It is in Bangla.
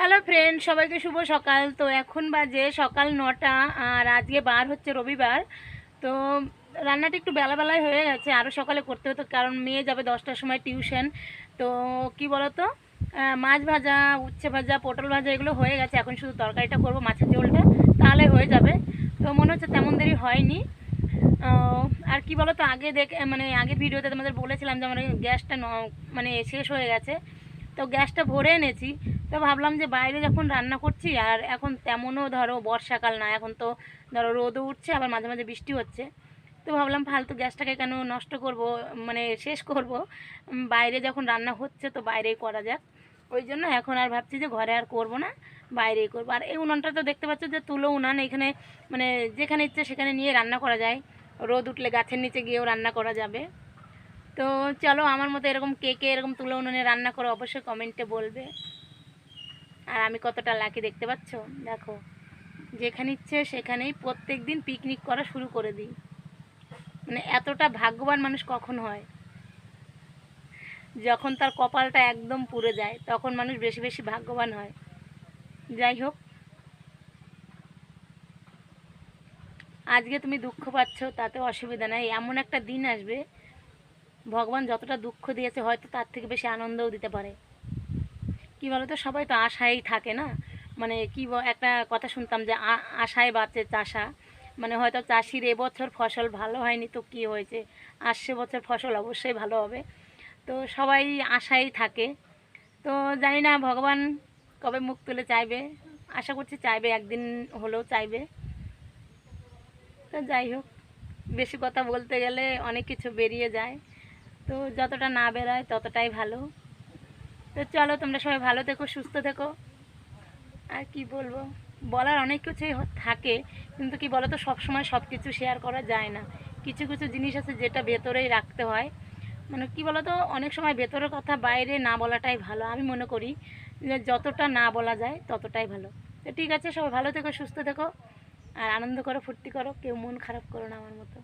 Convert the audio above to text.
হ্যালো ফ্রেন্ড, সবাইকে শুভ সকাল। তো এখন বাজে সকাল 9টা আর আজকে বার হচ্ছে রবিবার। তো রান্নাটা একটু বেলাবেলায় হয়ে গেছে, আরও সকালে করতে হতো কারণ মেয়ে যাবে 10টার সময় টিউশন। তো কি বলতো, মাছ ভাজা, উচ্ছে ভাজা, পটল ভাজা এগুলো হয়ে গেছে, এখন শুধু তরকারিটা করবো, মাছের ঝোলটা, তাহলে হয়ে যাবে। তো মনে হচ্ছে তেমন দেরি হয়নি। আর কি বলতো, আগে মানে আগের ভিডিওতে তোমাদের বলেছিলাম যে আমার গ্যাসটা মানে শেষ হয়ে গেছে। তো গ্যাসটা ভরে এনেছি। তো ভাবলাম যে বাইরে যখন রান্না করছি, আর এখন তেমনও ধরো বর্ষাকাল না, এখন তো ধরো রোদও উঠছে, আবার মাঝে মাঝে বৃষ্টি হচ্ছে। তো ভাবলাম ফালতু গ্যাসটাকে কেন নষ্ট করব, মানে শেষ করব। বাইরে যখন রান্না হচ্ছে তো বাইরেই করা যাক। ওই জন্য এখন আর ভাবছি যে ঘরে আর করব না, বাইরেই করবো। আর এই উনানটা তো দেখতে পাচ্ছ যে তুলো উনান, এখানে মানে যেখানে ইচ্ছে সেখানে নিয়ে রান্না করা যায়। রোদ উঠলে গাছের নিচে গিয়েও রান্না করা যাবে। তো চলো, আমার মতো এরকম কে কে এরকম তুলো উনুনে রান্না করো অবশ্যই কমেন্টে বলবে। আর আমি কতটা লাকি দেখতে পাচ্ছ, দেখো যেখানে ইচ্ছে সেখানেই প্রত্যেক দিন পিকনিক করা শুরু করে দিই। মানে এতটা ভাগ্যবান মানুষ কখন হয়, যখন তার কপালটা একদম পুড়ে যায় তখন মানুষ বেশি বেশি ভাগ্যবান হয়। যাই হোক, আজকে তুমি দুঃখ পাচ্ছ তাতে অসুবিধা নাই, এমন একটা দিন আসবে ভগবান যতটা দুঃখ দিয়েছে হয়তো তার থেকে বেশি আনন্দও দিতে পারে। কি বলতো, সবাই তো আশায় থাকে না। মানে কি একটা কথা শুনতাম যে আশায় বাঁচে চাষা। মানে হয়তো চাষির এবছর ফসল ভালো হয়নি তো কি হয়েছে, আসছে বছর ফসল অবশ্যই ভালো হবে। তো সবাই আশায় থাকে। তো জানি না ভগবান কবে মুখ তুলে চাইবে, আশা করছি চাইবে, একদিন হলেও চাইবে। তো যাই হোক, বেশি কথা বলতে গেলে অনেক কিছু বেরিয়ে যায়, তো যতটা না বেরোয় ততটাই ভালো। তো চলো, তোমরা সবাই ভালো থেকো, সুস্থ থেকো। আর কি বলবো, বলার অনেক কিছুই থাকে, কিন্তু কি বলো তো, সবসময় সব কিছু শেয়ার করা যায় না। কিছু কিছু জিনিস আছে যেটা ভেতরেই রাখতে হয়। মানে কি বলো তো, অনেক সময় ভেতরের কথা বাইরে না বলাটাই ভালো, আমি মনে করি যে যতটা না বলা যায় ততটাই ভালো। তো ঠিক আছে, সবাই ভালো থেকো, সুস্থ থেকো, আর আনন্দ করো, ফুর্তি করো, কেউ মন খারাপ করো না আমার মতো।